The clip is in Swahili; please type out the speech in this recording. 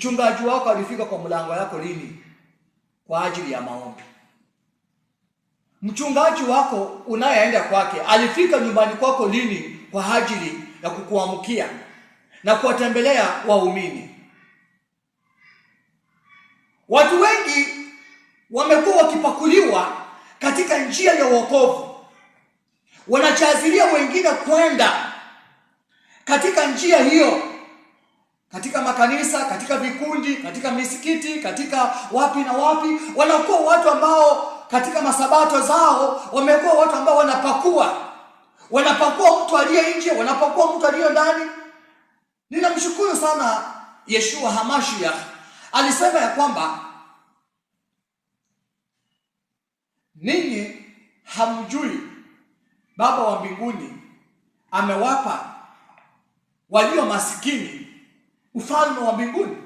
Mchungaji wako alifika kwa mlango yako lini kwa ajili ya maombi? Mchungaji wako unayeenda kwake alifika nyumbani kwako lini kwa ajili ya kukuamkia na kuwatembelea waumini? Watu wengi wamekuwa wakipakuliwa katika njia ya wokovu, wanachazilia wengine kwenda katika njia hiyo, katika makanisa, katika vikundi, katika misikiti, katika wapi na wapi. Wanakuwa watu ambao katika masabato zao wamekuwa watu ambao wanapakua mtu aliye nje, wanapakua mtu aliye ndani. Ninamshukuru sana Yeshua Hamashiach, alisema ya kwamba ninyi hamjui Baba wa mbinguni amewapa walio masikini ufalme wa mbinguni.